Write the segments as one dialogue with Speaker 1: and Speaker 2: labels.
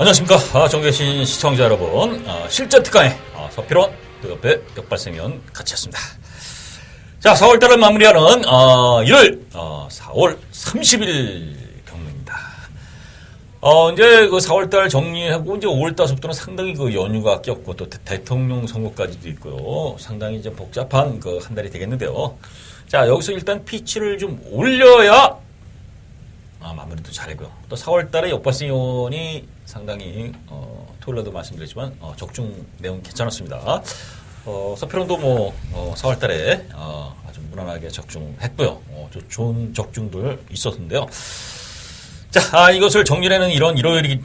Speaker 1: 안녕하십니까. 정계신 시청자 여러분. 실전 특강의 서필원 또 옆에 역발생위원 같이 했습니다. 자, 4월달을 마무리하는 일요일 4월 30일 경로입니다. 이제 그 4월달 정리하고 이제 5월달부터는 상당히 그 연휴가 꼈고 또 대통령 선거까지도 있고요. 상당히 이제 복잡한 그 한 달이 되겠는데요. 자, 여기서 일단 피치를 좀 올려야 마무리도 잘하고요. 또 4월달에 역발생위원이 상당히 토요일에도 말씀드렸지만 적중 내용 괜찮았습니다. 서필원도 뭐 4월달에 아주 무난하게 적중했고요. 좋은 적중들 있었는데요. 자, 이것을 정리하는 이런 일요일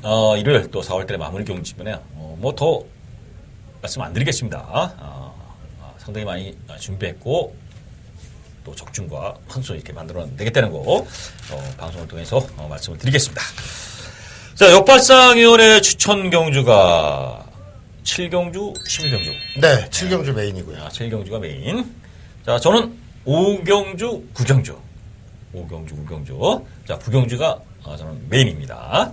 Speaker 1: 또 4월달에 마무리 경지면에 뭐 더 말씀 안 드리겠습니다. 상당히 많이 준비했고 또 적중과 환수 이렇게 만들어 내겠다는 거 방송을 통해서 말씀을 드리겠습니다. 자, 역발상위원회 추천 경주가 7경주, 11경주.
Speaker 2: 네, 7경주 메인이고요.
Speaker 1: 7경주가 메인. 자, 저는 5경주, 9경주. 5경주, 9경주. 자, 9경주가 저는 메인입니다.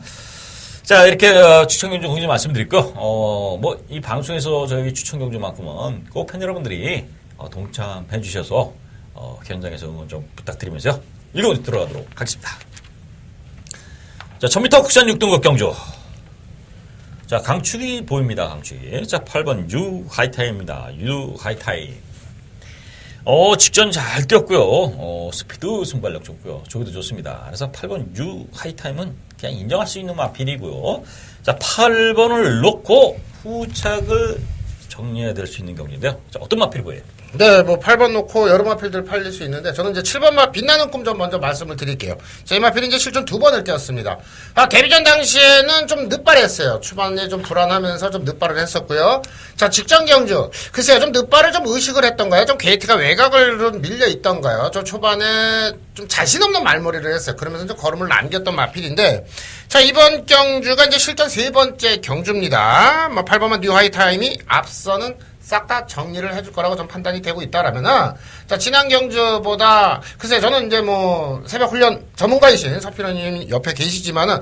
Speaker 1: 자, 이렇게 추천 경주 공지 말씀드릴게요. 뭐 이 방송에서 저희 추천 경주만큼은 꼭 팬 여러분들이 동참해 주셔서 현장에서 응원 좀 부탁드리면서요. 이거 들어가도록 하겠습니다. 자, 1000m 국산 6등급 경주. 자, 강축이 보입니다. 강축이. 자, 8번 유 하이타이입니다. 유 하이타이. 직전 잘 뛰었고요. 스피드 순발력 좋고요. 조기도 좋습니다. 그래서 8번 유 하이타임은 그냥 인정할 수 있는 마필이고요. 자, 8번을 놓고 후착을 정리해야 될 수 있는 경기인데요. 자, 어떤 마필이고요?
Speaker 2: 네, 뭐 8번 놓고 여러 마필들 팔릴 수 있는데 저는 이제 7번 마 빛나는 꿈 좀 먼저 말씀을 드릴게요. 제 마필이 이제 실전 2번을 뛰었습니다. 데뷔전 당시에는 좀 늦발했어요. 초반에 좀 불안하면서 좀 늦발을 했었고요. 자, 직전 경주 글쎄요, 좀 늦발을 좀 의식을 했던가요? 좀 게이트가 외곽을 좀 밀려 있던가요? 저 초반에 좀 자신 없는 말머리를 했어요. 그러면서 좀 걸음을 남겼던 마필인데, 자, 이번 경주가 이제 실전 3번째 경주입니다. 뭐 8번만 뉴 하이타임이 앞서는 싹 다 정리를 해줄 거라고 좀 판단이 되고 있다라면은, 자, 지난 경주보다, 글쎄, 저는 이제 뭐, 새벽 훈련 전문가이신 서필원님 옆에 계시지만은,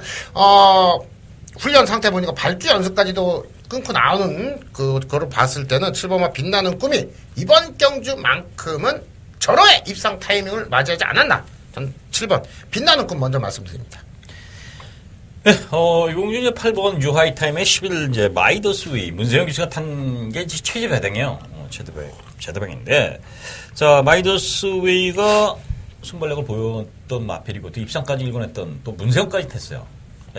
Speaker 2: 훈련 상태 보니까 발주 연습까지도 끊고 나오는 그거를 봤을 때는 7번마 빛나는 꿈이 이번 경주만큼은 절호의 입상 타이밍을 맞이하지 않았나. 전 7번 빛나는 꿈 먼저 말씀드립니다.
Speaker 1: 네, 이 공주 이제 8번 유하이타임의 11 이제 마이더스웨이 문세영 기수가 탄 게 최저 배당이에요. 최대배당인데, 자, 마이더스웨이가 순발력을 보였던 마필이고 또 입상까지 일궈냈던 또 문세영까지 탔어요.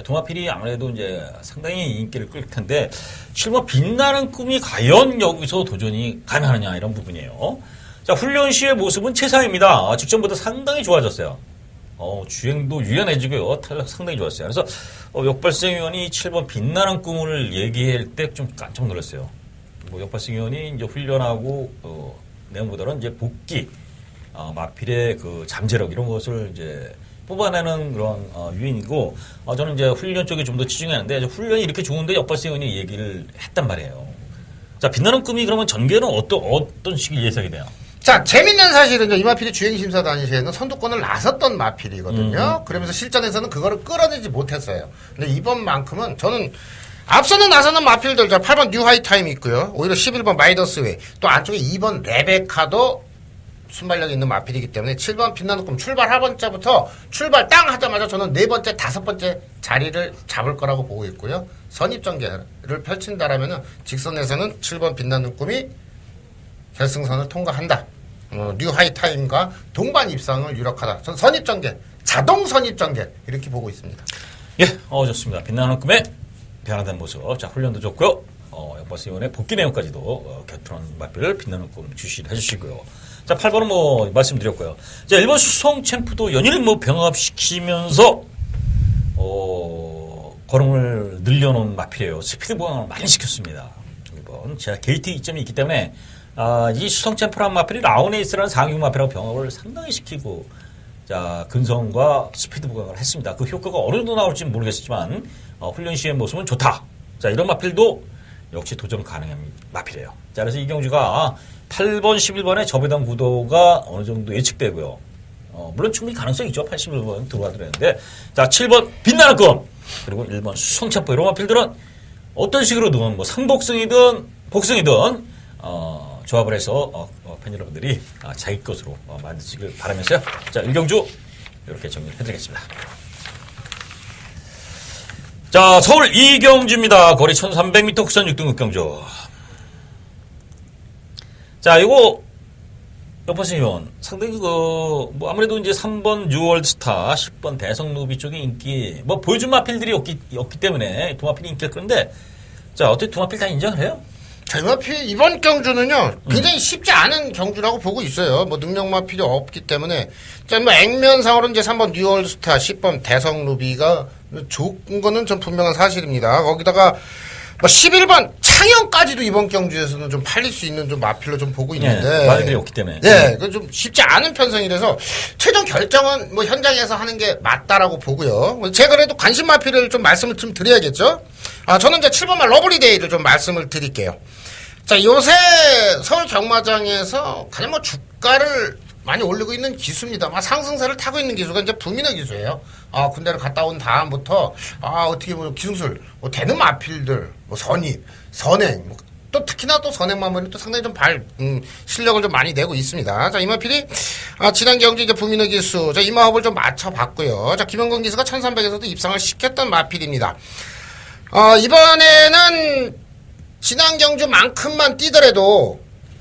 Speaker 1: 동마필이 아무래도 이제 상당히 인기를 끌 텐데 7번 빛나는 꿈이 과연 여기서 도전이 가능하느냐 이런 부분이에요. 자, 훈련 시의 모습은 최상입니다. 직전보다 상당히 좋아졌어요. 주행도 유연해지고요. 탄력 상당히 좋았어요. 그래서 역발생위원이 7번 빛나는 꿈을 얘기할 때 좀 깜짝 놀랐어요. 뭐 역발생위원이 이제 훈련하고 내용보다는 이제 복귀, 마필의 그 잠재력 이런 것을 이제 뽑아내는 그런 유인이고, 저는 이제 훈련 쪽에 좀 더 치중하는데 훈련이 이렇게 좋은데 역발생위원이 얘기를 했단 말이에요. 자, 빛나는 꿈이 그러면 전개는 어떤 식의 예상이 돼요?
Speaker 2: 자, 재밌는 사실은 이 마필이 주행심사 당시에는 선두권을 나섰던 마필이거든요. 그러면서 실전에서는 그거를 끌어내지 못했어요. 근데 이번만큼은 저는 앞서는 나서는 마필들, 8번 뉴 하이타임이 있고요. 오히려 11번 마이더스웨이, 또 안쪽에 2번 레베카도 순발력이 있는 마필이기 때문에 7번 빛나는 꿈 출발 하번째부터 출발 땅 하자마자 저는 4번째, 5번째 자리를 잡을 거라고 보고 있고요. 선입전개를 펼친다라면은 직선에서는 7번 빛나는 꿈이 결승선을 통과한다. 뉴 하이타임과 동반 입상을 유력하다. 전 선입전개, 자동 선입전개 이렇게 보고 있습니다.
Speaker 1: 예, 좋습니다. 빛나는 꿈의 변화된 모습. 자, 훈련도 좋고요. 역발생위원회 복귀 내용까지도 곁들은 마필을 빛나는 꿈 주시를 해주시고요. 자, 8번은 뭐 말씀드렸고요. 자, 1번 수성 챔프도 연일 뭐 병합시키면서 걸음을 늘려놓은 마필이에요. 스피드 보강을 많이 시켰습니다. 1번 제가 게이트 이점이 있기 때문에 이 수성 챔프란 마필이 라운에이스라는 상륙 마필하고 병합을 상당히 시키고, 자, 근성과 스피드 보강을 했습니다. 그 효과가 어느 정도 나올지는 모르겠지만 훈련 시의 모습은 좋다. 자, 이런 마필도 역시 도전 가능한 마필이에요. 자, 그래서 이 경주가 8번, 11번의 저배당 구도가 어느 정도 예측되고요. 물론 충분히 가능성이 있죠. 81번 들어가더랬는데. 자, 7번 빛나는 꿈. 그리고 1번 수성체포. 이런 마필들은 어떤 식으로든 뭐 상복승이든 복승이든 조합을 해서 팬 여러분들이 자기 것으로 만드시길 바라면서요. 자, 1경주 이렇게 정리를 해드리겠습니다. 자, 서울 2경주입니다. 거리 1300m 국산 6등급 경주. 자, 이거 여보세요. 상당히 뭐 아무래도 이제 3번 뉴월드스타, 10번 대성루비 쪽의 인기, 뭐 보여준 마필들이 없기 때문에 두 마필이 인기가 그런데, 자, 어떻게 두 마필 다 인정을 해요?
Speaker 2: 자, 이 마필 이번 경주는요 굉장히 쉽지 않은 경주라고 보고 있어요. 뭐 능력 마필이 없기 때문에. 자, 뭐 액면상으로 이제 3번 뉴월드스타, 10번 대성루비가 좋은 거는 좀 분명한 사실입니다. 거기다가 뭐 11번 창현까지도 이번 경주에서는 좀 팔릴 수 있는 좀 마필로 좀 보고 있는데.
Speaker 1: 네, 마필이 없기 때문에.
Speaker 2: 네, 그 좀 쉽지 않은 편성이라서 최종 결정은 뭐 현장에서 하는 게 맞다라고 보고요. 제가 그래도 관심 마필을 좀 말씀을 좀 드려야겠죠. 저는 이제 7번만 러블리데이를 좀 말씀을 드릴게요. 자, 요새 서울 경마장에서 가장 뭐 주가를 많이 올리고 있는 기수입니다. 상승세를 타고 있는 기수가 이제 부민의 기수예요. 군대를 갔다 온 다음부터, 어떻게 보면 기승술, 뭐 되는 마필들, 뭐 선입, 선행, 뭐 또 특히나 또 선행마물이 또 상당히 좀 실력을 좀 많이 내고 있습니다. 자, 이마필이, 지난 경주 이제 부민의 기수, 자, 이마업을 좀 맞춰봤고요. 자, 김영건 기수가 1300에서도 입상을 시켰던 마필입니다. 이번에는 지난 경주만큼만 뛰더라도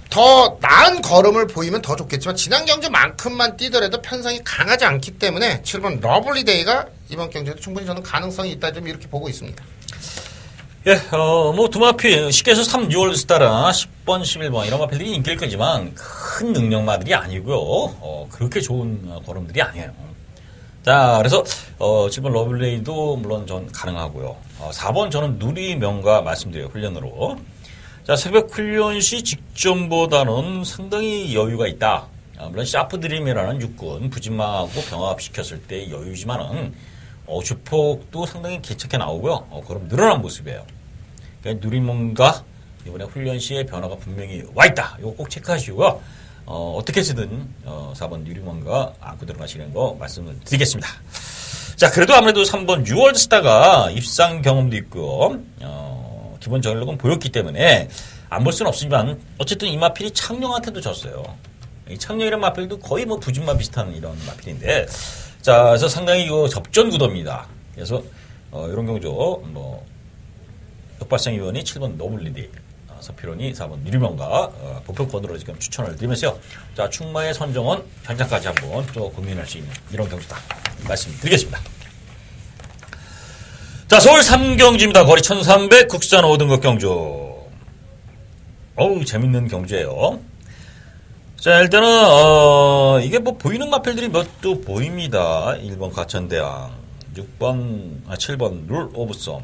Speaker 2: 더 나은 걸음을 보이면 더 좋겠지만 지난 경주만큼만 뛰더라도 편성이 강하지 않기 때문에 7번 러블리데이가 이번 경주에도 충분히 저는 가능성이 있다 좀 이렇게 보고 있습니다.
Speaker 1: 예, 뭐 두 마필 쉽게 해서 3 뉴월드스타라 10번, 11번 이런 마필들이 인기를 끌지만 큰 능력마들이 아니고요. 그렇게 좋은 걸음들이 아니에요. 자, 그래서 7번 러블리데이도 물론 전 가능하고요. 4번 저는 누리명가 말씀드려요. 훈련으로. 자, 새벽 훈련 시 직전보다는 상당히 여유가 있다. 물론 샤프 드림이라는 육군 부진마하고 병합시켰을 때 여유지만은 주폭도 상당히 개척해 나오고요. 그럼 늘어난 모습이에요. 그러니까 누리명가 이번에 훈련 시에 변화가 분명히 와 있다. 이거 꼭 체크하시고요. 어떻게 쓰든 4번 누리명가 안고 들어가시는 거 말씀을 드리겠습니다. 자, 그래도 아무래도 3번 뉴월드스타가 입상 경험도 있고요. 기본 전력은 보였기 때문에 안 볼 수는 없지만 어쨌든 이 마필이 창룡한테도 졌어요. 이 창룡이라는 마필도 거의 뭐 부진마 비슷한 이런 마필인데, 자, 그래서 상당히 이거 접전 구도입니다. 그래서 이런 경우죠. 뭐 역발상위원이 7번 노블리디, 서피론이 4번 누리명가 보편권으로 지금 추천을 드리면서요. 자, 충마의 선정은 현장까지 한번 또 고민할 수 있는 이런 경주다 말씀드리겠습니다. 자, 서울 3경주입니다. 거리 1300 국산 5등급 경주. 어우, 재밌는 경주예요. 자, 일단은 이게 뭐 보이는 마필들이 몇 도 보입니다. 1번 가천대왕, 7번 룰 오브 썸,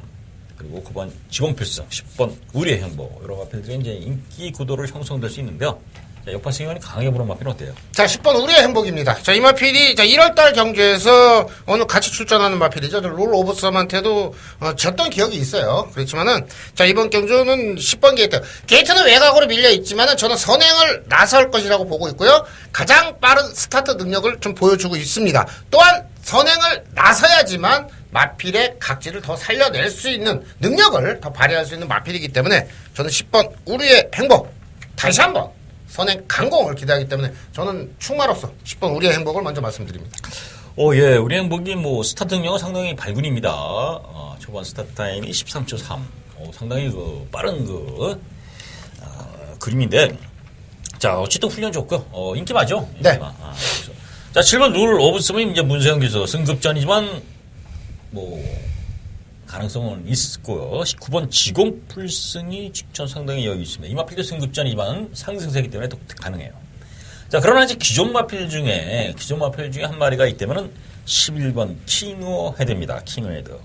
Speaker 1: 그리고 9번 지공필승, 10번 우리의 행보, 이런 마필들이 이제 인기 구도를 형성될 수 있는데요. 자, 역파승위원이 강하게 보는 마필은 어때요?
Speaker 2: 자, 10번 우리의 행복입니다. 자, 이 마필이 1월달 경주에서 오늘 같이 출전하는 마필이죠. 롤 오브 썸한테도 졌던 기억이 있어요. 그렇지만은 자, 이번 경주는 10번 게이트. 게이트는 외곽으로 밀려 있지만은 저는 선행을 나설 것이라고 보고 있고요. 가장 빠른 스타트 능력을 좀 보여주고 있습니다. 또한 선행을 나서야지만 마필의 각질을 더 살려낼 수 있는 능력을 더 발휘할 수 있는 마필이기 때문에 저는 10번 우리의 행복 다시 한번 선행 강공을 기대하기 때문에 저는 충마로서 10번 우리의 행복을 먼저 말씀드립니다.
Speaker 1: 예, 우리의 행복이 뭐 스타트 능력은 상당히 발군입니다. 초반 스타트 타임이 13초 3. 상당히 빠른 그림인데, 자, 어쨌든 훈련 좋고요. 인기 맞죠?
Speaker 2: 네.
Speaker 1: 자, 7번 룰 오브 썸이 이제 문세영 기수 승급전이지만 뭐 가능성은 있고요. 19번 지공풀승이 직전 상당히 여유 있습니다. 이 마필도 승급전이지만 상승세기 때문에 또 가능해요. 자, 그러나 이제 기존 마필 중에 한 마리가 있다면은 11번 킹어 헤드입니다. 킹어 헤드.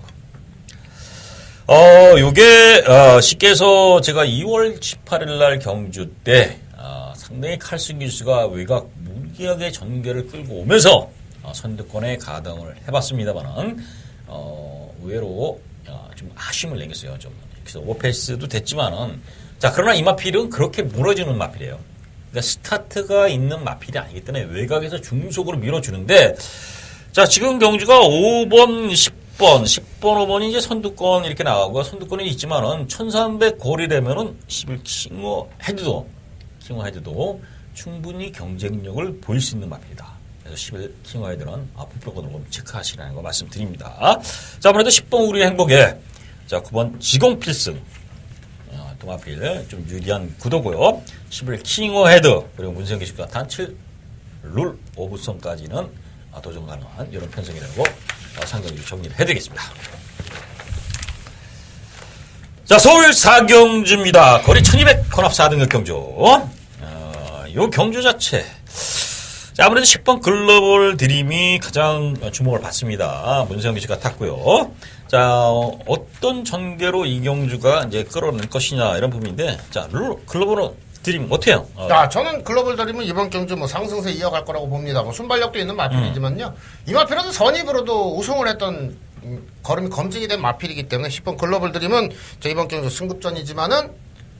Speaker 1: 요게 쉽게 해서 제가 2월 18일 날 경주 때 상당히 칼슨 기수가 외곽 무리하게 전개를 끌고 오면서 선두권에 가담을 해봤습니다만은 의외로 좀 아쉬움을 남겼어요. 좀 그래서 오버패스도 됐지만은, 자, 그러나 이 마필은 그렇게 무너지는 마필이에요. 그러니까 스타트가 있는 마필이 아니기 때문에 외곽에서 중속으로 밀어주는데, 자, 지금 경주가 5번, 10번, 5번이 이제 선두권 이렇게 나가고, 선두권이 있지만은 1300 골이 되면은 11 킹어 헤드도 충분히 경쟁력을 보일 수 있는 마필이다. 그래서 11 킹어 헤드는 앞부분으로 좀 체크하시라는 거 말씀드립니다. 자, 아무래도 10번 우리의 행복에, 자, 9번 지공 필승. 도마필 좀 유리한 구도고요. 11 킹어 헤드 그리고 문세영 기식과 단 7 룰 오브성까지는 도전 가능한 이런 편성이라고 상경기 정리를 해드리겠습니다. 자, 서울 4경주입니다. 거리 1200 혼합 4등급 경주. 요 경주 자체. 자, 아무래도 10번 글로벌 드림이 가장 주목을 받습니다. 문세영 기식과 탔고요. 자, 어떤 전개로 이경주가 이제 끌어낼 것이냐, 이런 부분인데, 자, 글로벌 드림, 어때요?
Speaker 2: 자, 저는 글로벌 드림은 이번 경주 뭐 상승세 이어갈 거라고 봅니다. 뭐 순발력도 있는 마필이지만요. 이 마필은 선입으로도 우승을 했던 걸음이 검증이 된 마필이기 때문에 10번 글로벌 드림은 저 이번 경주 승급전이지만은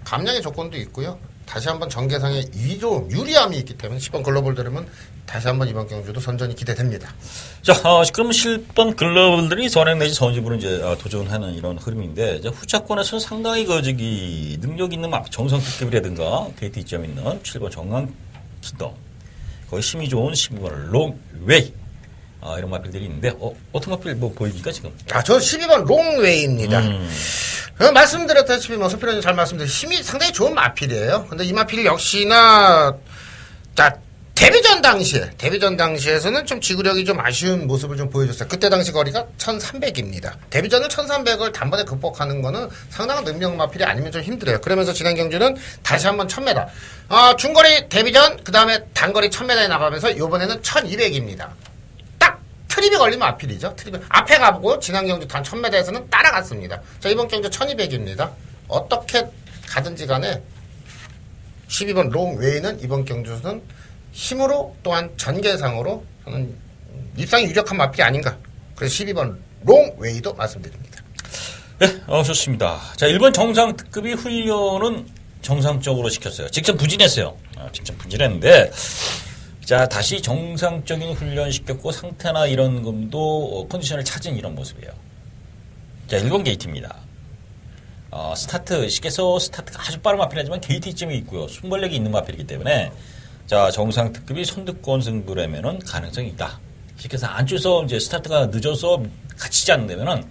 Speaker 2: 감량의 조건도 있고요. 다시 한번 전개상의 위조 유리함이 있기 때문에 10번 글로벌 드림은 다시 한번 이번 경주도 선전이 기대됩니다.
Speaker 1: 자, 그러면 10번 글로벌들이 선행 내지 선집으로 이제 도전하는 이런 흐름인데, 이제 후차권에서는 상당히 거저기 능력 있는 정성특급이라든가 KT점 있는 7번 정강키동, 거의 힘이 좋은 12번 롱웨이, 이런 마필들이 있는데, 어떤 마필 뭐 보입니까 지금?
Speaker 2: 저 12번 롱웨이입니다. 말씀드렸다시피 뭐 소피로님 잘 말씀드린 힘이 상당히 좋은 마필이에요. 근데 이 마필 역시나 자 데뷔전 당시에서는 좀 지구력이 좀 아쉬운 모습을 좀 보여줬어요. 그때 당시 거리가 1300입니다. 데뷔전을 1300을 단번에 극복하는 거는 상당한 능력 마필이 아니면 좀 힘들어요. 그러면서 지난 경주는 다시 한번 1000m. 중거리 데뷔전, 그 다음에 단거리 1000m에 나가면서 이번에는 1200입니다. 딱 트립이 걸리면 마필이죠. 트립이 앞에 가보고 지난 경주 단 1000m에서는 따라갔습니다. 자, 이번 경주 1200입니다. 어떻게 가든지 간에 12번 롱웨이는 이번 경주는 힘으로 또한 전개상으로 저는 입상이 유력한 마필이 아닌가. 그래서 12번 롱웨이도 말씀드립니다.
Speaker 1: 네, 좋습니다. 자, 1번 정상 특급이 훈련은 정상적으로 시켰어요. 직접 부진했어요. 직접 부진했는데, 자, 다시 정상적인 훈련 시켰고 상태나 이런 것도 컨디션을 찾은 이런 모습이에요. 자, 1번 게이트입니다. 스타트, 시켜서 스타트가 아주 빠른 마필이지만 게이트점이 있고요. 순발력이 있는 마필이기 때문에, 자, 정상 특급이 선두권 승부라면은 가능성이 있다. 시켜서 안쪽에서 이제 스타트가 늦어서 갇히지 않는다면은,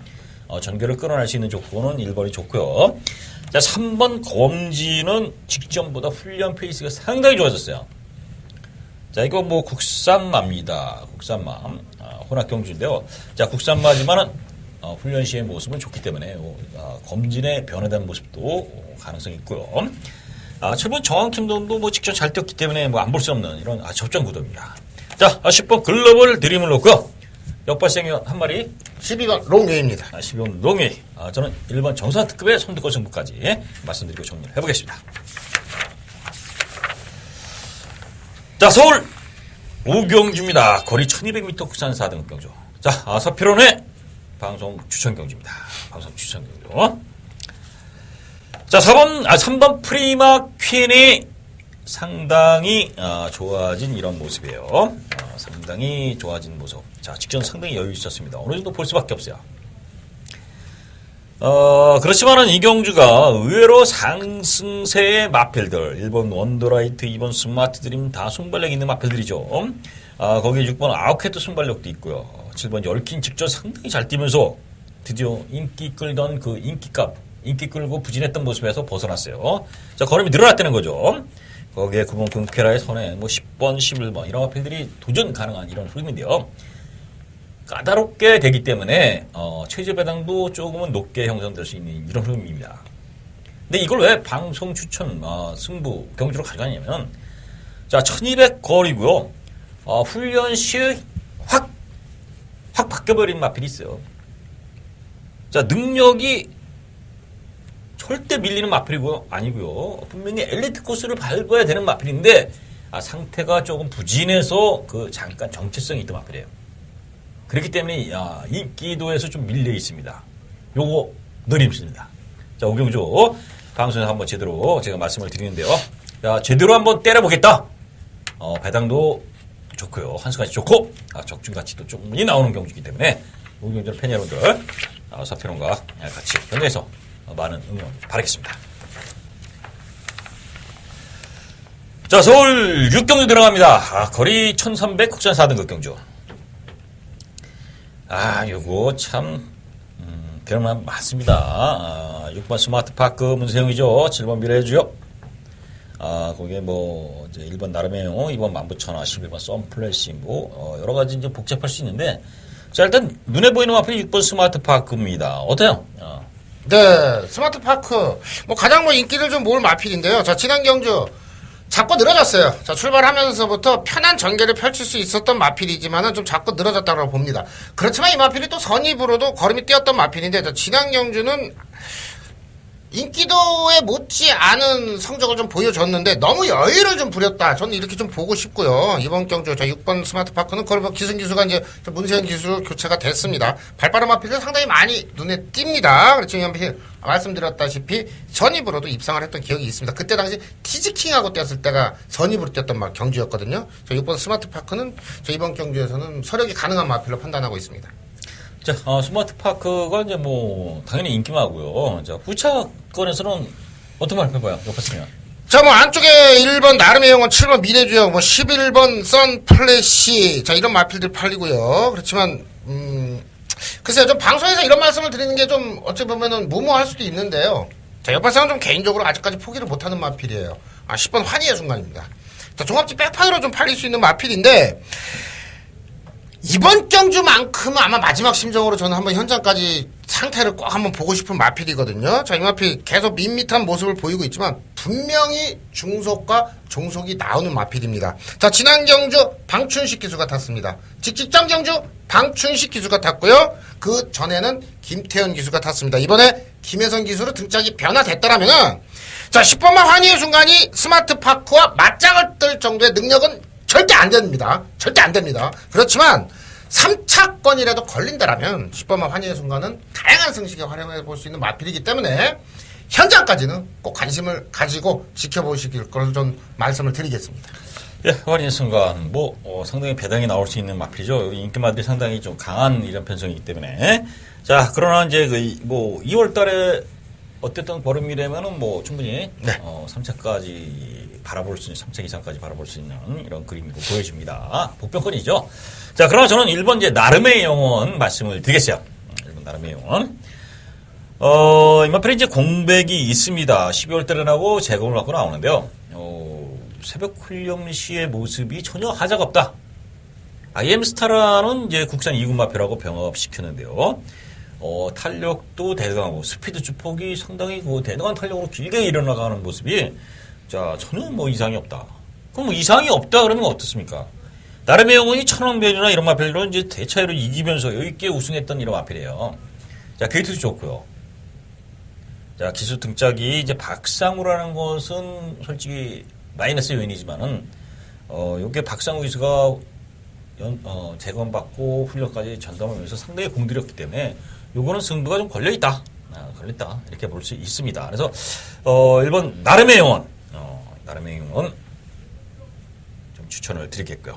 Speaker 1: 전개를 끌어낼 수 있는 조건은 1번이 좋고요. 자, 3번 검지는 직전보다 훈련 페이스가 상당히 좋아졌어요. 자, 이거 뭐 국산마입니다. 국산마. 혼합경주인데요. 자, 국산마지만은, 훈련 시의 모습은 좋기 때문에, 검진에 변화된 모습도 가능성이 있고요. 7번 정황팀도 뭐 직접 잘 뛰었기 때문에 뭐 안 볼 수 없는 이런 접전 구도입니다. 자, 10번 글로벌 드림을 놓고요. 역발생연 한 마리.
Speaker 2: 12번 롱웨이입니다.
Speaker 1: 12번 롱웨이. 저는 1번 정상특급의 선두권 승부까지 말씀드리고 정리를 해보겠습니다. 자, 서울 5경주입니다. 거리 1200m 국산 4등급 경주. 자, 서피론의 방송 추천 경주입니다. 방송 추천 경주. 자, 3번 프리마 퀸이 상당히 좋아진 이런 모습이에요. 상당히 좋아진 모습. 자, 직전 상당히 여유 있었습니다. 어느 정도 볼 수밖에 없어요. 그렇지만은 이 경주가 의외로 상승세의 마필들, 1번 원더라이트, 2번 스마트 드림 다 순발력 있는 마필들이죠. 거기에 6번 아웃캣도 순발력도 있고요. 7번 열킨 직전 상당히 잘 뛰면서 드디어 인기 끌던 그 인기 끌고 부진했던 모습에서 벗어났어요. 자, 걸음이 늘어났다는 거죠. 거기에 9번 금쾌라의 선에 뭐 10번, 11번 이런 마필들이 도전 가능한 이런 흐름인데요. 까다롭게 되기 때문에 최저 배당도 조금은 높게 형성될 수 있는 이런 흐름입니다. 근데 이걸 왜 방송 추천 승부 경주로 가져가냐면, 자, 1200 거리고요. 훈련 시에 확 바뀌어버린 마필이 있어요. 자, 능력이 절대 밀리는 마필이고요. 아니고요. 분명히 엘리트 코스를 밟아야 되는 마필인데, 상태가 조금 부진해서 잠깐 정체성이 있던 마필이에요. 그렇기 때문에 인기도에서 좀 밀려 있습니다. 요거 느림습니다. 자, 오경주 방송에서 한번 제대로 제가 말씀을 드리는데요. 자, 제대로 한번 때려보겠다. 배당도 좋고요. 한수같이 좋고, 적중 가치도 충분히 나오는 경주이기 때문에, 우리 경주 팬 여러분들, 서피론과 같이 경주에서 많은 응원 바라겠습니다. 자, 서울 6경주 들어갑니다. 거리 1300 국산 4등급 경주. 요거 참, 그럴만 많습니다. 6번 스마트파크 문세영이죠. 7번 미래주요. 거기에 뭐, 이제 1번 나름의 용, 2번 만부천하, 11번 썬플래시, 여러 가지 이제 복잡할 수 있는데, 자, 일단 눈에 보이는 마필이 6번 스마트파크입니다. 어때요?
Speaker 2: 네, 스마트파크. 가장 인기를 좀 모을 마필인데요. 자, 지난 경주. 자꾸 늘어졌어요. 자, 출발하면서부터 편한 전개를 펼칠 수 있었던 마필이지만은 좀 자꾸 늘어졌다고 봅니다. 그렇지만 이 마필이 또 선입으로도 걸음이 뛰었던 마필인데, 자, 지난 경주는 인기도에 못지 않은 성적을 좀 보여줬는데 너무 여유를 좀 부렸다. 저는 이렇게 좀 보고 싶고요. 이번 경주 자 6번 스마트파크는 거의 기승기수가 이제 문세현 기수로 교체가 됐습니다. 발빠른 마필은 상당히 많이 눈에 띕니다. 그렇죠. 말씀드렸다시피 선입으로도 입상을 했던 기억이 있습니다. 그때 당시 티즈킹하고 뛰었을 때가 선입으로 뛰었던 경주였거든요. 자 6번 스마트파크는 저 이번 경주에서는 서력이 가능한 마필로 판단하고 있습니다.
Speaker 1: 자, 스마트파크가 이제 당연히 인기마고요. 자, 후차권에서는 어떤 말 해봐요? 옆에서요.
Speaker 2: 자, 안쪽에 1번 나름의 영혼, 7번 미래주역, 11번 썬플래시, 자, 이런 마필들 팔리고요. 그렇지만, 글쎄요, 좀 방송에서 이런 말씀을 드리는 게 좀, 어찌 보면은 무모할 수도 있는데요. 자, 옆에서는 좀 개인적으로 아직까지 포기를 못하는 마필이에요. 10번 환희의 순간입니다. 자, 종합지 백판으로 좀 팔릴 수 있는 마필인데, 이번 경주만큼은 아마 마지막 심정으로 저는 한번 현장까지 상태를 꼭 한번 보고 싶은 마필이거든요. 자, 이 마필 계속 밋밋한 모습을 보이고 있지만 분명히 중속과 종속이 나오는 마필입니다. 자, 지난 경주 방춘식 기수가 탔습니다. 직전 경주 방춘식 기수가 탔고요. 그 전에는 김태현 기수가 탔습니다. 이번에 김혜선 기수로 등짝이 변화됐더라면은 자, 10번만 환희의 순간이 스마트파크와 맞짱을 뜰 정도의 능력은 절대 안 됩니다. 절대 안 됩니다. 그렇지만 3차권이라도 걸린다라면 10번만 환희의 순간은 다양한 승식에 활용해 볼 수 있는 마필이기 때문에 현장까지는 꼭 관심을 가지고 지켜보시길 것을 좀 말씀을 드리겠습니다.
Speaker 1: 예, 환희의 순간 상당히 배당이 나올 수 있는 마필이죠. 인기마들이 상당히 좀 강한 이런 편성이기 때문에 자, 그러나 이제 2월달에 어쨌든 보름이라면은 충분히
Speaker 2: 네.
Speaker 1: 3차까지 바라볼 수 있는 3차 이상까지 바라볼 수 있는 이런 그림으로 보여집니다. 복병권이죠. 자, 그러나 저는 1번 이제 나름의 영혼 말씀을 드리겠어요. 1번 나름의 영혼. 이마필에 이제 공백이 있습니다. 12월 달에 나고 재검을 받고 나오는데요. 새벽 훈련 시의 모습이 전혀 하자가 없다. IM스타라는 이제 국산 2군 마필하고 병합시켰는데요. 탄력도 대단하고 스피드 주폭이 상당히 대단한 탄력으로 길게 일어나가는 모습이 자 전혀 이상이 없다. 그럼 이상이 없다 그러면 어떻습니까? 나름의 영혼이 천왕변이나 이런 마필로 이제 대차이로 이기면서 여유있게 우승했던 이런 마필이에요. 자 게이트도 좋고요. 자 기수 등짝이 이제 박상우라는 것은 솔직히 마이너스 요인이지만은 요게 박상우 기수가 재건받고 훈련까지 전담하면서 상당히 공들였기 때문에 요거는 승부가 좀 걸려있다. 걸렸다. 이렇게 볼 수 있습니다. 그래서, 1번, 나름의 영혼. 나름의 영혼. 좀 추천을 드리겠고요.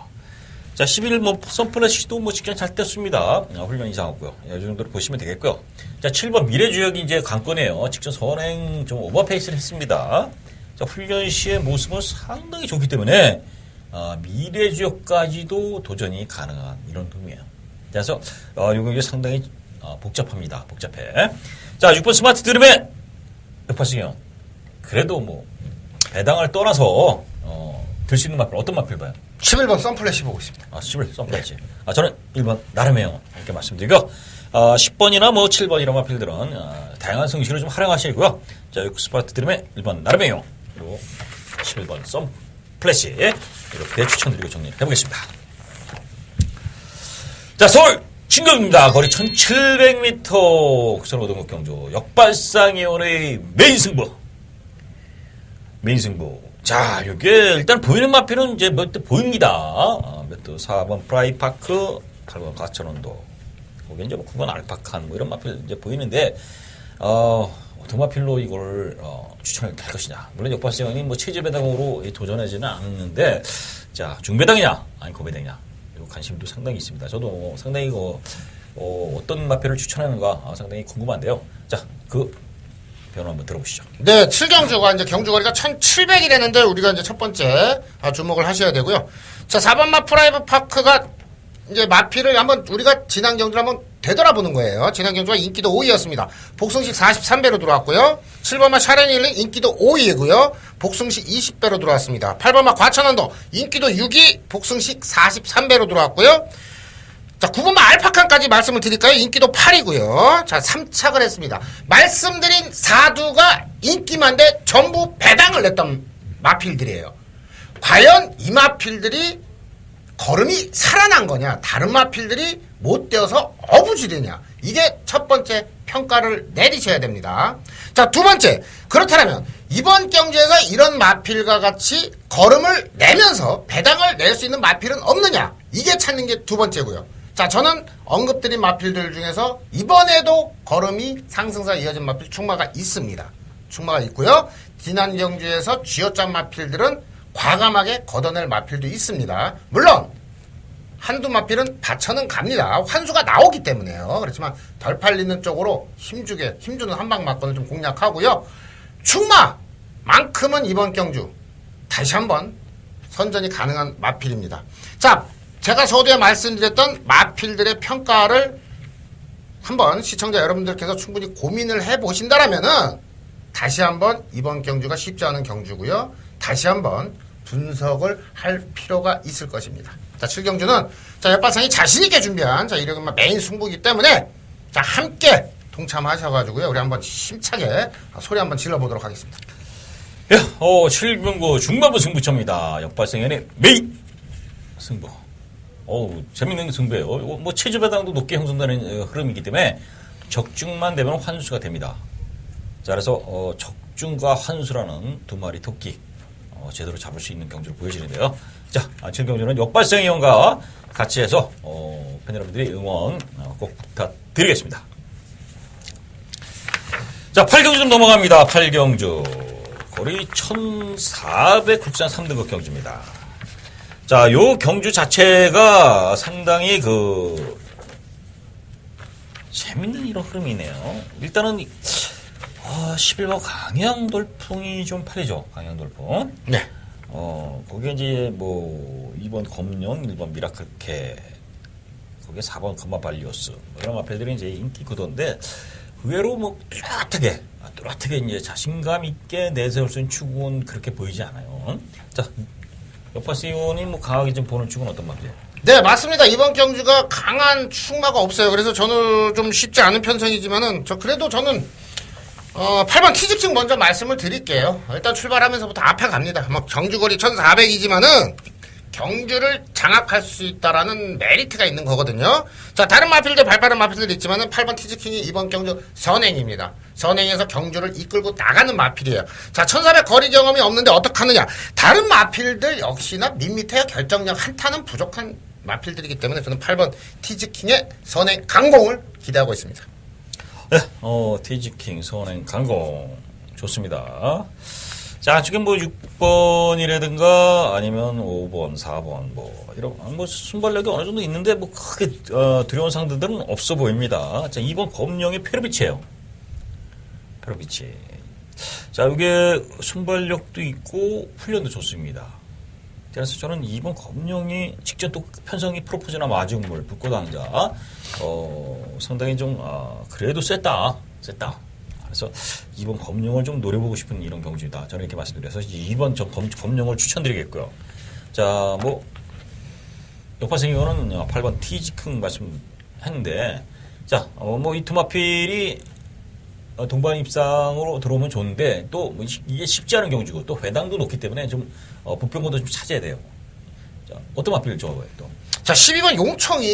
Speaker 1: 자, 11번, 썬플래시도 직전 잘 떴습니다. 훈련 이상하고요. 이 정도로 보시면 되겠고요. 자, 7번, 미래주역이 이제 관건이에요. 직전 선행 좀 오버페이스를 했습니다. 자, 훈련 시의 모습은 상당히 좋기 때문에, 미래주역까지도 도전이 가능한 이런 놈이에요. 그래서, 요게 상당히 복잡합니다. 복잡해. 자, 6번 스마트 드림의 역파승이요. 그래도 배당을 떠나서, 들 수 있는 마필, 어떤 마필 봐요?
Speaker 2: 11번 썬플래시 보고 있습니다.
Speaker 1: 11번 썬플래시. 저는 1번 나름의 영혼. 이렇게 말씀드리고, 10번이나 7번 이런 마필들은, 다양한 승시를 좀 활용하시고요. 자, 6번 스마트 드림의 1번 나름의 영혼. 그리고 11번 썬플래시. 이렇게 추천드리고 정리를 해보겠습니다. 자, 서울! 진급입니다. 거리 1700m 국산 5등급 경주 역발상위원의 메인 승부. 자, 이게 일단 보이는 마필은 이제 몇 대 보입니다. 몇 대 4번 프라이파크, 8번 가천원도. 거기 이제 9번 알파칸 이런 마필 이제 보이는데 어떻게 두 마필로 이걸 추천을 할 것이냐. 물론 역발생이 뭐 체제 배당으로 도전하지는 않았는데, 자 중배당이냐 아니 고배당이냐. 이 관심도 상당히 있습니다. 저도 상당히 어떤 마필을 추천하는가 상당히 궁금한데요. 자 그 변호 한번 들어보시죠.
Speaker 2: 네, 7경주가 이제 경주거리가 1,700이라는데 우리가 이제 첫 번째 주목을 하셔야 되고요. 자, 4번 마 프라이브 파크가 이제 마필을 한번 우리가 지난 경주를 한번 되돌아보는 거예요. 지난 경주가 인기도 5위였습니다. 복승식 43배로 들어왔고요. 7번 마 샤렌힐링 인기도 5위이고요. 복승식 20배로 들어왔습니다. 8번 마 과천원도 인기도 6위, 복승식 43배로 들어왔고요. 자, 9번마 알파칸까지 말씀을 드릴까요? 인기도 8이고요. 자, 3착을 했습니다. 말씀드린 4두가 인기만데 전부 배당을 냈던 마필들이에요. 과연 이 마필들이 걸음이 살아난 거냐? 다른 마필들이 못 되어서 어부지르냐? 이게 첫 번째 평가를 내리셔야 됩니다. 자, 두 번째. 그렇다면 이번 경주에서 이런 마필과 같이 걸음을 내면서 배당을 낼 수 있는 마필은 없느냐? 이게 찾는 게 두 번째고요. 자, 저는 언급드린 마필들 중에서 이번에도 걸음이 상승사 이어진 마필 충마가 있습니다. 충마가 있고요. 지난 경주에서 쥐어짠 마필들은 과감하게 걷어낼 마필도 있습니다. 물론 한두 마필은 받쳐는 갑니다. 환수가 나오기 때문에요. 그렇지만 덜 팔리는 쪽으로 힘주는 한방 맞고는 좀 공략하고요. 충마만큼은 이번 경주 다시 한번 선전이 가능한 마필입니다. 자, 제가 저도에 말씀드렸던 마필들의 평가를 한번 시청자 여러분들께서 충분히 고민을 해보신다라면은 다시 한번 이번 경주가 쉽지 않은 경주고요. 다시 한번 분석을 할 필요가 있을 것입니다. 자, 7경주는 자, 옆발상이 자신있게 준비한 자, 이런 메인 승부이기 때문에 자, 함께 동참하셔가지고요. 우리 한번 힘차게 소리 한번 질러보도록 하겠습니다.
Speaker 1: 예, 7경구 중반부 승부처입니다. 역발생연의 메인 승부. 재밌는 승부예요. 이거 뭐 체주 배당도 높게 형성되는 흐름이기 때문에 적중만 되면 환수가 됩니다. 자, 그래서 적중과 환수라는 두 마리 토끼 제대로 잡을 수 있는 경주를 보여주는데요. 자, 7경주는 역발생위원과 같이 해서 팬 여러분들이 응원 꼭 부탁드리겠습니다. 자, 8경주 좀 넘어갑니다. 8경주 거리 1,400 국산 3등급 경주입니다. 자, 요 경주 자체가 상당히 재밌는 이런 흐름이네요. 일단은 11번 강양돌풍이 좀 팔리죠. 강양돌풍.
Speaker 2: 네.
Speaker 1: 거기에 이제 뭐 2번 검룡, 1번 미라클캐, 거기에 4번 금마발리오스 이런 마필들이 이제 인기 구도인데 의외로 뭐 뚜렷하게 이제 자신감 있게 내세울 수 있는 축은 그렇게 보이지 않아요. 자, 역발생원이 뭐 강하게 좀 보는 축은 어떤 말이에요?
Speaker 2: 네, 맞습니다. 이번 경주가 강한 축마가 없어요. 그래서 저는 좀 쉽지 않은 편성이지만은 그래도 저는 8번 티직증 먼저 말씀을 드릴게요. 일단 출발하면서부터 앞에 갑니다. 뭐 경주거리 1,400이지만은 경주를 장악할 수 있다라는 메리트가 있는 거거든요. 자, 다른 마필들 발빠른 마필들이 있지만은 8번 티즈킹이 이번 경주 선행입니다. 선행에서 경주를 이끌고 나가는 마필이에요. 자, 1,400 거리 경험이 없는데 어떡하느냐? 다른 마필들 역시나 밋밋해야 결정력 한타는 부족한 마필들이기 때문에 저는 8번 티즈킹의 선행 강공을 기대하고 있습니다.
Speaker 1: 네, 티즈킹 선행 강공 좋습니다. 자, 지금 뭐 6번이라든가 아니면 5번, 4번 이런 순발력이 어느 정도 있는데 뭐 크게 두려운 상대들은 없어 보입니다. 자, 2번 검룡이 페르비치예요. 페르비치. 자, 이게 순발력도 있고 훈련도 좋습니다. 그래서 저는 2번 검룡이 직전 또 편성이 프로포즈나 마중물 불꽃왕자 상당히 좀 그래도 셌다. 그래서 2번 검룡을 좀 노려보고 싶은 이런 경주이다. 저는 이렇게 말씀드려서 2번 검룡을 추천드리겠고요. 자, 뭐 역파생이거는 8번 티지킹 말씀했는데, 자, 뭐 이 투마필이 동반 입상으로 들어오면 좋은데 또 뭐 이게 쉽지 않은 경주고 또 회당도 높기 때문에 좀 부평고도 좀 찾아야 돼요. 자, 어떤 마필을 좋아해요 또?
Speaker 2: 자, 12번 용청이,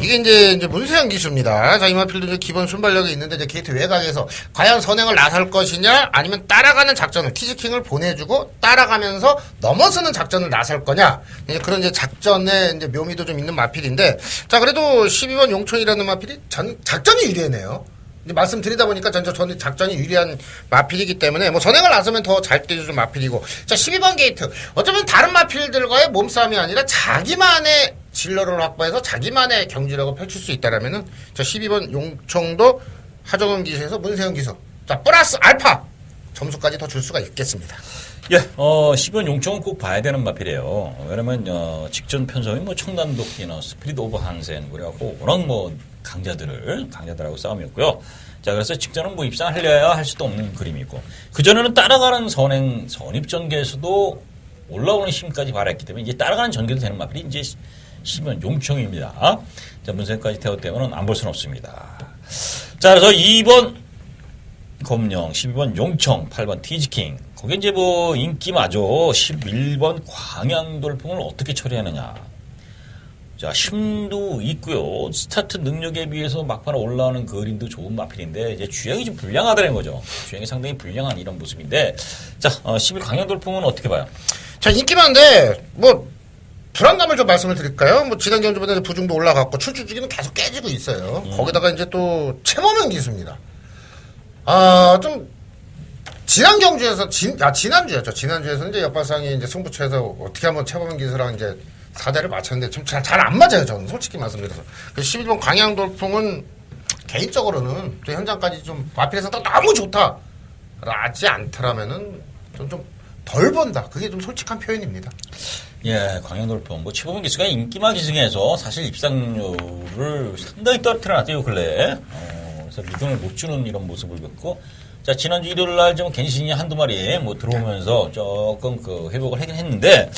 Speaker 2: 이게 이제 문세영 기수입니다. 자, 이 마필도 이제 기본 순발력이 있는데, 이제 게이트 외곽에서 과연 선행을 나설 것이냐, 아니면 따라가는 작전을, 티즈킹을 보내주고, 따라가면서 넘어서는 작전을 나설 거냐, 이제 그런 이제 작전의 이제 묘미도 좀 있는 마필인데, 자, 그래도 12번 용청이라는 마필이 작전이 유리하네요. 이제 말씀드리다 보니까 저는 작전이 유리한 마필이기 때문에 뭐 전행을 나서면 더 잘 뛰어주는 마필이고. 자, 12번 게이트. 어쩌면 다른 마필들과의 몸싸움이 아니라 자기만의 진로를 확보해서 자기만의 경주력을 펼칠 수 있다라면은 저 12번 용청도 하정은 기수에서 문세영 기수. 자, 플러스 알파 점수까지 더 줄 수가 있겠습니다.
Speaker 1: 예, 10번 용청은 꼭 봐야 되는 마필이에요. 왜냐면, 직전 편성이 뭐 청담도끼나 스피릿 오브 한센, 그래갖고 워낙 뭐 강자들하고 싸움이었고요. 자, 그래서 직전은 뭐 입상하려야 할 수도 없는 그림이고, 그전에는 따라가는 선입전개에서도 올라오는 힘까지 발휘했기 때문에 이제 따라가는 전개도 되는 마필이 이제 10번 용청입니다. 자, 문세까지 태웠다면 안 볼 수는 없습니다. 자, 그래서 2번 검령, 12번 용청, 8번 티지킹. 거기 이제 뭐 인기마저 11번 광양돌풍을 어떻게 처리하느냐. 자, 힘도 있고요. 스타트 능력에 비해서 막판에 올라오는 그림도 좋은 마필인데 이제 주행이 좀 불량하다는 거죠. 주행이 상당히 불량한 이런 모습인데, 자, 11 광양돌풍은 어떻게 봐요?
Speaker 2: 자, 인기 많은데 뭐 불안감을 좀 말씀을 드릴까요? 뭐 지난 경주보다 부중도 올라갔고 출주 주기는 계속 깨지고 있어요. 거기다가 이제 또 최범현 기수입니다. 좀 지난 경주에서 지난주였죠. 지난주에서 이제 옆바상이 이제 승부처에서 어떻게 한번 최범현 기수랑 이제 4대를 맞췄는데 좀 잘 안 맞아요. 저는 솔직히 말씀드려서. 그 11번 광양돌풍은 개인적으로는 또 현장까지 좀 마필에서 너무 좋다라지 않더라면은 좀 덜 본다. 그게 좀 솔직한 표현입니다.
Speaker 1: 예, 광양돌풍. 뭐, 최범현 기수가 인기마 기승에서 사실 입상료를 상당히 떨어뜨려놨대요, 근래. 그래서 리듬을 못 주는 이런 모습을 봤고. 자, 지난주 일요일 날 좀 갱신이 한두 마리 뭐 들어오면서 조금 그 회복을 하긴 했는데,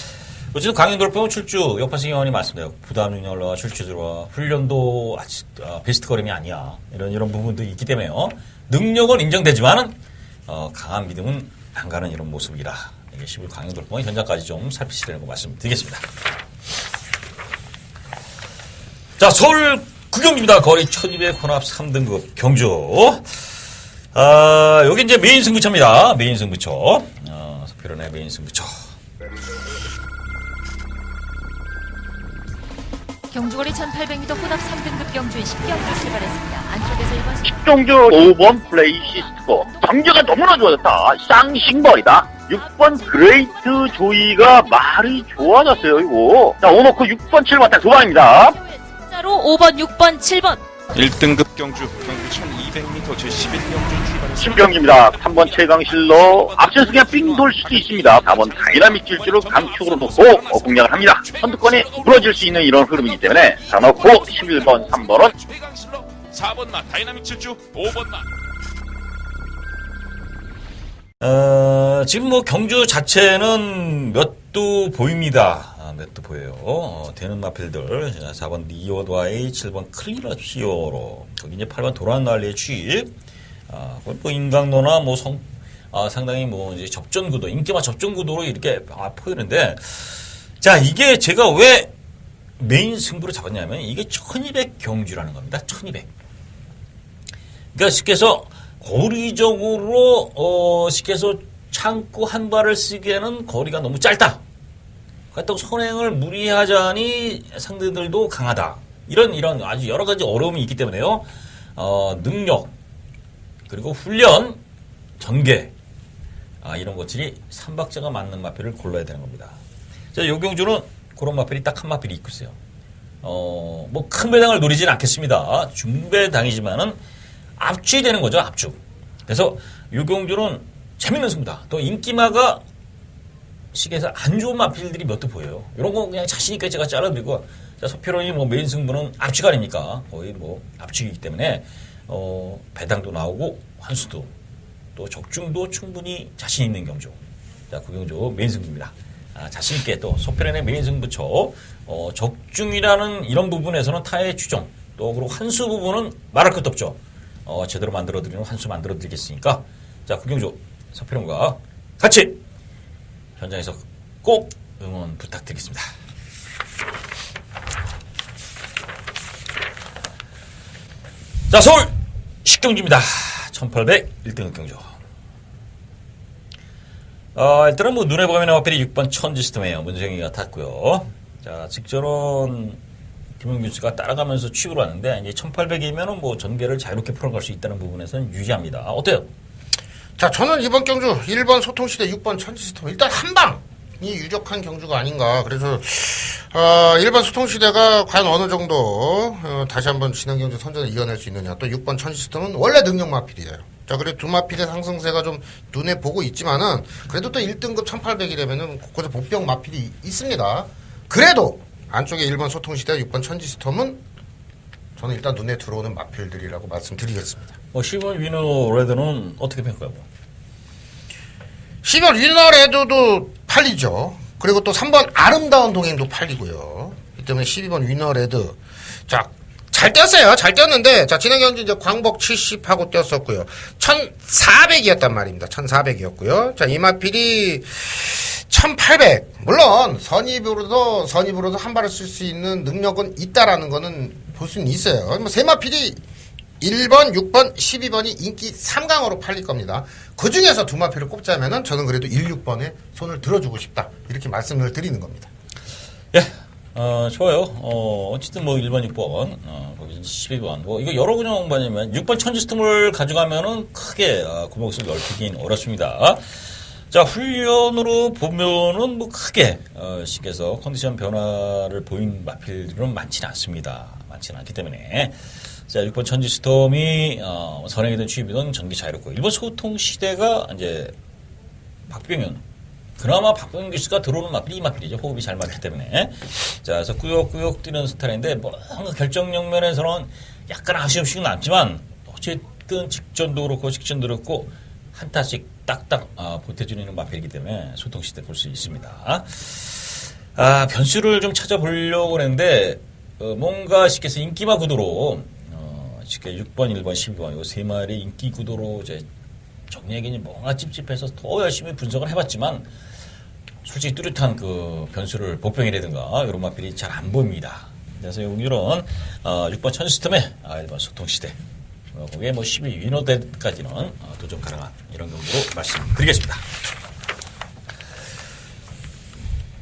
Speaker 1: 어쨌든 광양돌풍은 출주, 역파승 의원이 말씀드려요. 부담 능력과 출주 들어와. 훈련도 아직 베스트 거림이 아니야. 이런 부분도 있기 때문에요. 능력은 인정되지만은, 강한 믿음은 안 가는 이런 모습이라. 이게 11 광양돌풍의 현장까지 좀 살피시라고 말씀드리겠습니다. 자, 서울 구경입니다. 거리 1200 혼합 3등급 경주. 여기 이제 메인 승부처입니다. 메인 승부처. 서피론의 메인 승부처.
Speaker 3: 경주거리 1800m 혼합 3등급 경주인 10경주 출발했습니다. 안쪽에서 1번
Speaker 4: 10경주 5번 플레이시스코 경기가 너무나 좋아졌다. 쌍싱벌이다. 6번 그레이트 조이가 말이 좋아졌어요. 이거 자 오놓고 6번 7번 딱 두 방입니다.
Speaker 3: 숫자로 5번 6번 7번
Speaker 5: 1등급 경주 1200m 제11경주 출발했습니다.
Speaker 4: 10경기입니다. 3번 최강실로 앞선수 그냥 삥 돌 수도 있습니다. 4번 다이나믹 질주를 강축으로 놓고 공략을 합니다. 선두권이 무너질 수 있는 이런 흐름이기 때문에 자 놓고 11번 3번은
Speaker 5: 최강실로 4번 마 다이나믹 질주 5번 마
Speaker 1: 지금 뭐 경주 자체는 몇 도 보입니다. 몇 도 보여요. 되는 마필들. 4번 니오드와이, 7번 클리너 히어로. 거기 이제 8번 도란 난리의 취입. 뭐 인강로나 뭐 상당히 뭐 이제 접전 구도, 인기마 접전 구도로 이렇게 보이는데, 자, 이게 제가 왜 메인 승부를 잡았냐면, 이게 1200 경주라는 겁니다. 1200. 그러니까 쉽게 해서, 거리적으로, 쉽게 해서 창고 한 발을 쓰기에는 거리가 너무 짧다. 그렇다고 선행을 무리하자니 상대들도 강하다. 이런 아주 여러 가지 어려움이 있기 때문에요. 능력, 그리고 훈련, 전개, 이런 것들이 3박자가 맞는 마필을 골라야 되는 겁니다. 자, 요 경주는 그런 마필이 딱 한 마필이 있고 있어요. 뭐 큰 배당을 노리진 않겠습니다. 중배당이지만은 압축이 되는 거죠, 압축. 그래서 요 경주는 재밌는 승부다. 또 인기마가 시계에서 안 좋은 마필들이 몇 도 보여요. 이런 거 그냥 자신있게 제가 잘라드리고, 자, 서피론이 뭐 메인 승부는 압축 아닙니까? 거의 뭐 압축이기 때문에, 배당도 나오고, 환수도, 또 적중도 충분히 자신있는 경주. 자, 그 경주 메인 승부입니다. 자신있게 또 서피론의 메인 승부처, 적중이라는 이런 부분에서는 타의 추정, 또 그리고 환수 부분은 말할 것도 없죠. 제대로 만들어드리는 환수 만들어드리겠으니까, 자, 그 경주 서피론과 같이 현장에서 꼭 응원 부탁드리겠습니다. 자, 서울 10경주입니다. 1800 1등급 경주. 일단은 뭐 눈에 보이는 어필이 6번 천지스템이에요. 문정희가 탔고요. 자, 직전은 김용균 씨가 따라가면서 취급을 하는데 이제 1800이면은 뭐 전개를 자유롭게 풀어갈 수 있다는 부분에서는 유리합니다. 어때요?
Speaker 2: 자, 저는 이번 경주 1번 소통시대 6번 천지스톰 일단 한방이 유력한 경주가 아닌가. 그래서 1번 소통시대가 과연 어느 정도 다시 한번 진행 경주 선전을 이겨낼 수 있느냐. 또 6번 천지스톰은 원래 능력 마필이에요. 자, 그래 두 마필의 상승세가 좀 눈에 보고 있지만은 그래도 또 1등급 1800이라면은 곳곳에 복병 마필이 있습니다. 그래도 안쪽에 1번 소통시대 6번 천지스톰은 저는 일단 눈에 들어오는 마필들이라고 말씀드리겠습니다.
Speaker 1: 10번 위너 레드는 어떻게 평가하고?
Speaker 2: 10번 위너레드도 팔리죠. 그리고 또 3번 아름다운 동행도 팔리고요. 이 때문에 12번 위너레드. 자, 잘 뛰었어요. 잘 뛰었는데, 자, 지난 경기 이제 광복 70하고 뛰었었고요. 1400이었단 말입니다. 1400이었고요. 자, 이마필이 1800. 물론, 선입으로도 한 발을 쓸 수 있는 능력은 있다라는 거는 볼 수는 있어요. 뭐, 세 마필이 1번, 6번, 12번이 인기 3강으로 팔릴 겁니다. 그 중에서 두 마필을 꼽자면은 저는 그래도 1, 6번에 손을 들어주고 싶다. 이렇게 말씀을 드리는 겁니다.
Speaker 1: 예, 좋아요. 어쨌든 뭐 1번, 6번, 거기 12번. 뭐 이거 여러 군용 홍보냐면 6번 천지스톰을 가져가면은 크게 구멍을 넓히긴 어렵습니다. 자, 훈련으로 보면은 뭐 크게 식에서 컨디션 변화를 보인 마필들은 많지는 않습니다. 많지는 않기 때문에. 자, 6번 천지스톰이 선행이든 취입이든 전기 자유롭고 1번 소통시대가 이제 박병현. 그나마 박병현 기수가 들어오는 마필이 이 마필이죠. 호흡이 잘 맞기 때문에. 자, 그래서 꾸역꾸역 뛰는 스타일인데 뭔가 결정력 면에서는 약간 아쉬움씩은 남지만 어쨌든 직전도 그렇고 직전도 그렇고 한 타씩 딱딱 보태주는 마필이기 때문에 소통시대 볼 수 있습니다. 변수를 좀 찾아보려고 했는데 뭔가 쉽게 해서 인기마 구도로 쉽게 6번, 1번, 12번 요 세 마리 인기 구도로 이제 정리하기는 뭔가 찝찝해서 더 열심히 분석을 해봤지만 솔직히 뚜렷한 그 변수를 복병이라든가 이런 마필이 잘 안 보입니다. 그래서 이런 6번 천지스톰에 1번 소통시대 거기에 뭐 12 위너대까지는 도전 가능한 이런 경우로 말씀드리겠습니다.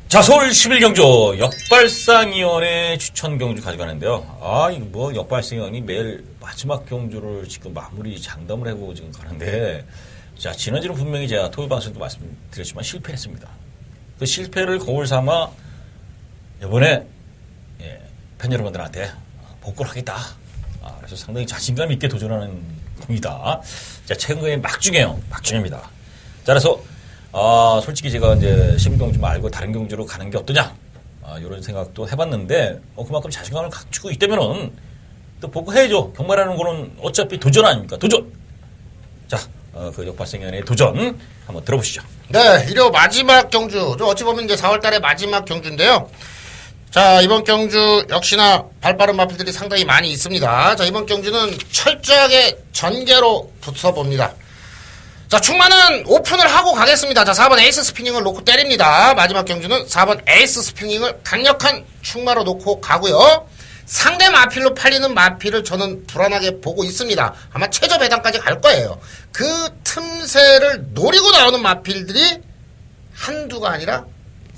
Speaker 1: 자, 서울 11경주 역발상위원회 추천 경주 가져가는데요. 이거 뭐 역발상위원이 매일 마지막 경주를 지금 마무리 장담을 하고 지금 가는데, 자, 지난주는 분명히 제가 토요 방송도 말씀드렸지만 실패했습니다. 그 실패를 거울 삼아 이번에 팬 여러분들한테 복구를 하겠다. 그래서 상당히 자신감 있게 도전하는 겁니다. 자, 최근에 막중해입니다. 자, 그래서 솔직히 제가 이제 11경주 말고 다른 경주로 가는 게 어떠냐, 이런 생각도 해봤는데, 그만큼 자신감을 갖추고 있다면은, 또 복구해야죠. 경마라는 거는 어차피 도전 아닙니까? 도전! 자, 그 역발상위원회의 도전, 한번 들어보시죠.
Speaker 2: 네, 일요 마지막 경주. 어찌 보면 이제 4월 달의 마지막 경주인데요. 자, 이번 경주 역시나 발빠른 마필들이 상당히 많이 있습니다. 자, 이번 경주는 철저하게 전개로 붙어봅니다. 자, 충만은 오픈을 하고 가겠습니다. 자, 4번 에이스 스피닝을 놓고 때립니다. 마지막 경주는 4번 에이스 스피닝을 강력한 충마로 놓고 가고요. 상대 마필로 팔리는 마필을 저는 불안하게 보고 있습니다. 아마 최저 배당까지 갈 거예요. 그 틈새를 노리고 나오는 마필들이 한두가 아니라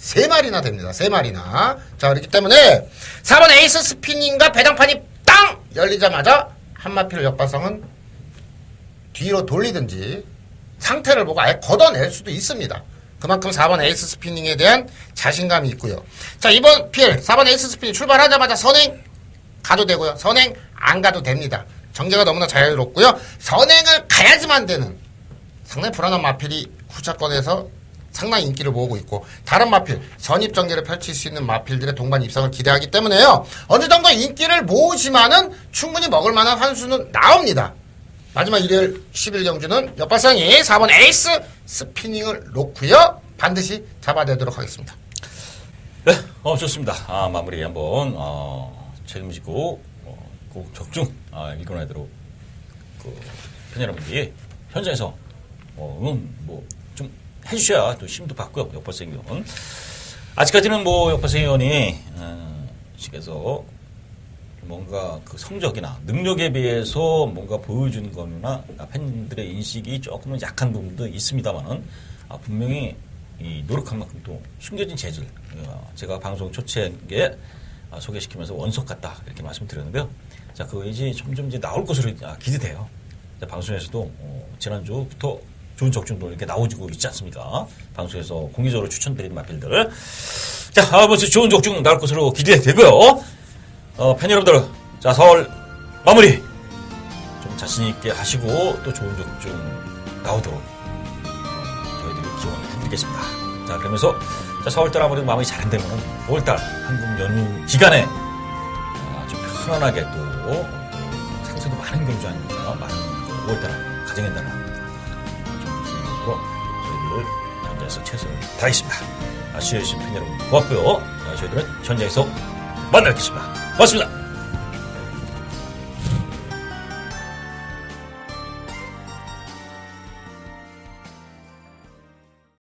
Speaker 2: 3마리나 됩니다. 3마리나. 자, 그렇기 때문에 4번 에이스 스피닝과 배당판이 땅! 열리자마자 한 마필 역발상은 뒤로 돌리든지 상태를 보고 아예 걷어낼 수도 있습니다. 그만큼 4번 에이스 스피닝에 대한 자신감이 있고요. 자, 이번 필 4번 에이스 스피닝 출발하자마자 선행 가도 되고요. 선행 안 가도 됩니다. 전개가 너무나 자유롭고요. 선행을 가야지만 되는 상당히 불안한 마필이 후차권에서 상당히 인기를 모으고 있고, 다른 마필, 선입 전개를 펼칠 수 있는 마필들의 동반 입상을 기대하기 때문에요. 어느 정도 인기를 모으지만은 충분히 먹을 만한 환수는 나옵니다. 마지막 일요일 11경주는 역발상이 4번 에이스 스피닝을 놓고요. 반드시 잡아내도록 하겠습니다.
Speaker 1: 네, 좋습니다. 마무리 한번 책임지고 꼭 적중 일궈내도록 팬 여러분들이 현장에서 좀 해주셔야 또 힘도 받고요. 역발상위원 아직까지는 역발상위원이 식에서 뭔가 그 성적이나 능력에 비해서 뭔가 보여주는 거나 팬들의 인식이 조금은 약한 부분도 있습니다만은 분명히 이 노력한 만큼 또 숨겨진 재질, 제가 방송 초치한 게 소개시키면서 원석 같다 이렇게 말씀드렸는데요. 자, 그거 이제 점점 이제 나올 것으로 기대돼요. 자, 방송에서도 지난주부터 좋은 적중도 이렇게 나오고 있지 않습니까? 방송에서 공개적으로 추천드린 마필들. 자, 벌써 좋은 적중 나올 것으로 기대되고요. 팬 여러분들, 자, 4월 마무리 좀 자신 있게 하시고 또 좋은 적중 나오도록 저희들이 기원해드리겠습니다. 자, 그러면서 자, 4월달 아무래도 마음이 잘 안 되면 5월달 한국 연휴 기간에 좀 편안하게 또 생수도 많은 경주 아닙니까? 많은 5월달 가정의 날 합니다. 좀 기념으로 저희들 현장에서 최선을 다하겠습니다. 시청해주신 팬 여러분 고맙고요. 저희들은 현장에서 만나뵙겠습니다. 고맙습니다.